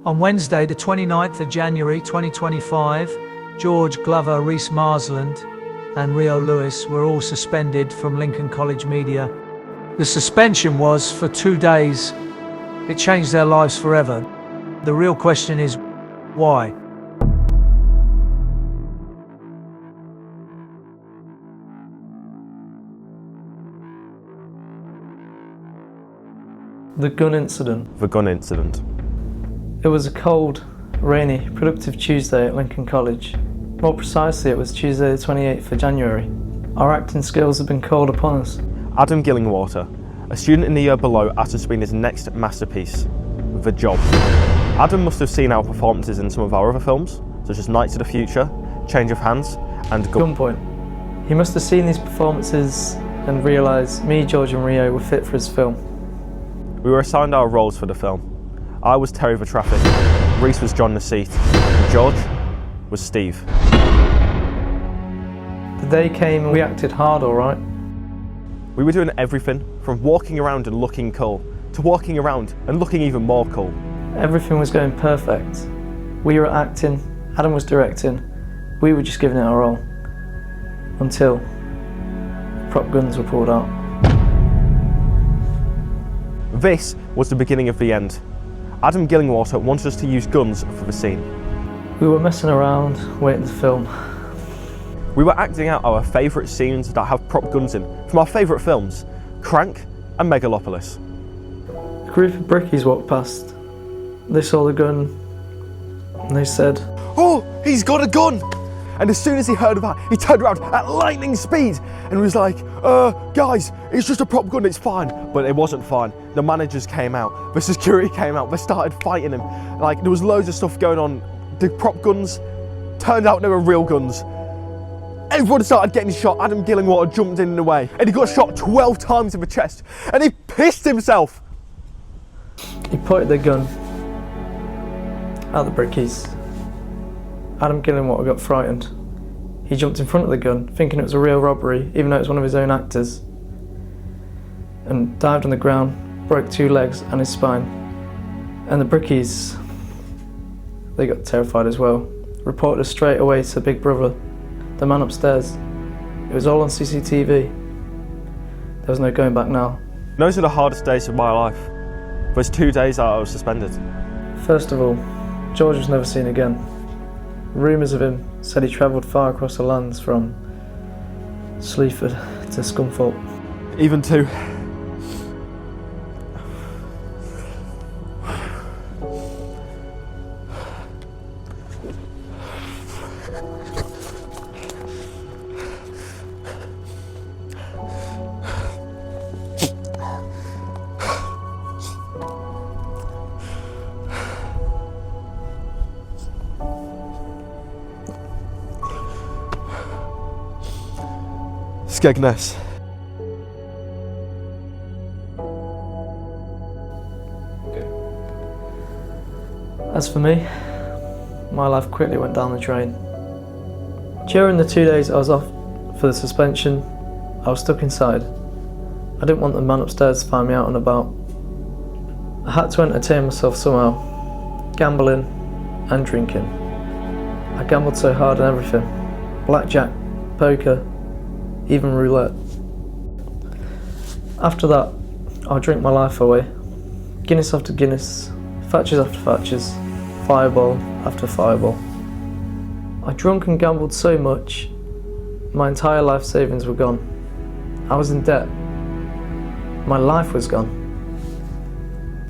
On Wednesday, the 29th of January 2025, George, Glover, Rhys Marsland and Rio Lewis were all suspended from Lincoln College media. The suspension was for 2 days. It changed their lives forever. The real question is, why? The gun incident. The gun incident. It was a cold, rainy, productive Tuesday at Lincoln College. More precisely, it was Tuesday the 28th of January. Our acting skills had been called upon us. Adam Gillingwater, a student in the year below, asked us to be in his next masterpiece, The Job. Adam must have seen our performances in some of our other films, such as Night to the Future, Change of Hands, and Gunpoint. He must have seen these performances and realised me, George and Rio were fit for his film. We were assigned our roles for the film. I was Terry the Traffic, Rhys was John the Seat, and George was Steve. The day came and we acted hard, alright. We were doing everything from walking around and looking cool, to walking around and looking even more cool. Everything was going perfect. We were acting, Adam was directing, we were just giving it our all. Until prop guns were pulled out. This was the beginning of the end. Adam Gillingwater wanted us to use guns for the scene. We were messing around, waiting to film. We were acting out our favourite scenes that have prop guns in from our favourite films, Crank and Megalopolis. A group of brickies walked past. They saw the gun and they said, "Oh, he's got a gun!" And as soon as he heard of that, he turned around at lightning speed and was like, guys, it's just a prop gun, it's fine. But it wasn't fine. The managers came out, the security came out, they started fighting him. Like, there was loads of stuff going on. The prop guns turned out they were real guns. Everyone started getting shot. Adam Gillingwater jumped in the way and he got shot 12 times in the chest and he pissed himself. He pointed the gun at the brickies. Adam Gillingwater got frightened. He jumped in front of the gun, thinking it was a real robbery, even though it was one of his own actors, and dived on the ground, broke 2 legs and his spine. And the brickies, they got terrified as well. Reported us straight away to Big Brother, the man upstairs. It was all on CCTV. There was no going back now. Those are the hardest days of my life. Those 2 days that I was suspended. First of all, George was never seen again. Rumours of him said he travelled far across the lands from Sleaford to Scunthorpe. Even to Skegness. As for me, my life quickly went down the drain. During the 2 days I was off for the suspension, I was stuck inside. I didn't want the man upstairs to find me out and about. I had to entertain myself somehow, gambling and drinking. I gambled so hard on everything. Blackjack, poker, even roulette. After that, I'll drink my life away. Guinness after Guinness, Thatchers after Thatchers, fireball after fireball. I drunk and gambled so much, my entire life savings were gone. I was in debt. My life was gone.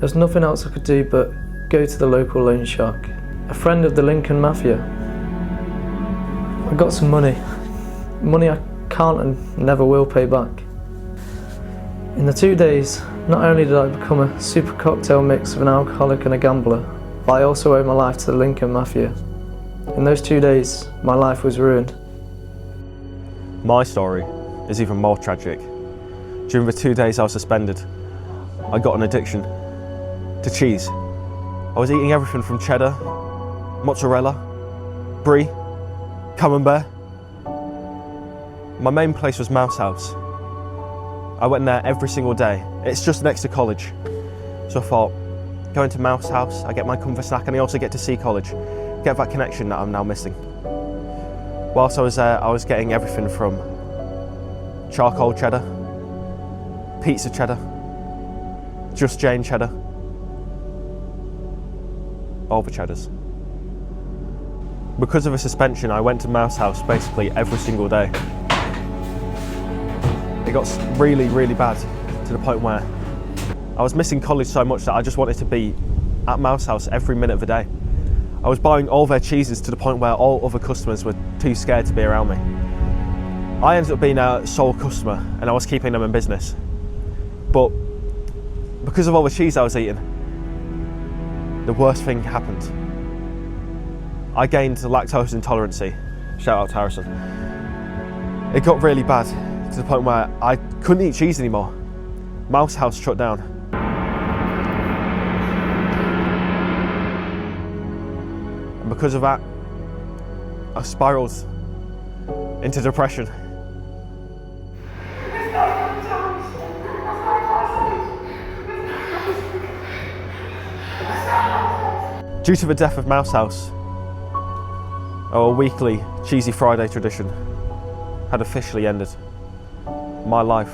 There's nothing else I could do but go to the local loan shark, a friend of the Lincoln Mafia. I got some money I can't and never will pay back. In the 2 days, not only did I become a super cocktail mix of an alcoholic and a gambler, but I also owe my life to the Lincoln Mafia. In those 2 days, my life was ruined. My story is even more tragic. During the 2 days I was suspended, I got an addiction to cheese. I was eating everything from cheddar, mozzarella, brie, camembert. My main place was Mouse House. I went there every single day. It's just next to college. So I thought, go into Mouse House, I get my comfort snack, and I also get to see college, get that connection that I'm now missing. Whilst I was there, I was getting everything from charcoal cheddar, pizza cheddar, Just Jane cheddar, all the cheddars. Because of a suspension, I went to Mouse House basically every single day. It got really, really bad to the point where I was missing college so much that I just wanted to be at Mouse House every minute of the day. I was buying all their cheeses to the point where all other customers were too scared to be around me. I ended up being a sole customer and I was keeping them in business. But because of all the cheese I was eating, the worst thing happened. I gained lactose intolerancy. Shout out to Harrison. It got really bad to the point where I couldn't eat cheese anymore. Mouse House shut down. And because of that, I spiraled into depression. Due to the death of Mouse House, our weekly Cheesy Friday tradition had officially ended. My life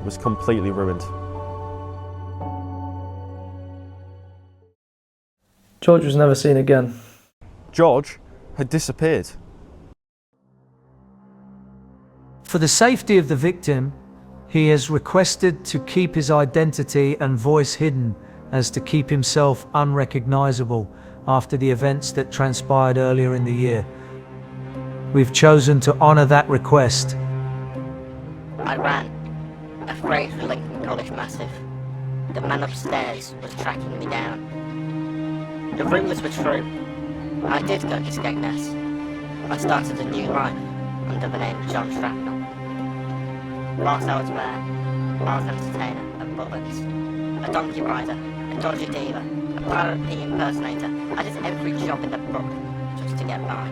was completely ruined. George was never seen again. George had disappeared. For the safety of the victim, he has requested to keep his identity and voice hidden as to keep himself unrecognizable after the events that transpired earlier in the year. We've chosen to honor that request. I ran, afraid for Lincoln College Massive. The man upstairs was tracking me down. The rumours were true. I did go to Skegness. I started a new life under the name John Shrapnel. Whilst I was there, I was an entertainer at Butlins, a donkey rider, a dodgy dealer, a pirate P impersonator. I did every job in the book just to get by.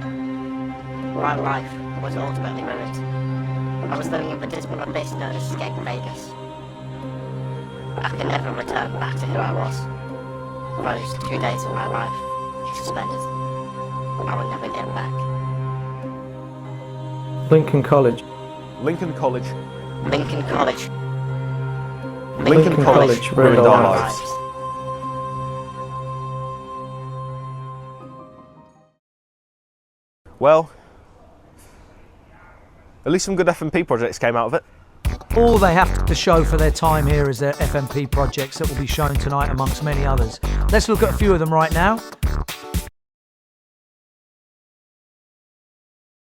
My life was ultimately ruined. I was living in the dismal abyss known as Skeg Vegas. I could never return back to who I was. Those 2 days of my life suspended. I will never get back. Lincoln College. Lincoln College. Lincoln College. Lincoln College ruined our lives. Well, at least some good FMP projects came out of it. All they have to show for their time here is their FMP projects that will be shown tonight amongst many others. Let's look at a few of them right now.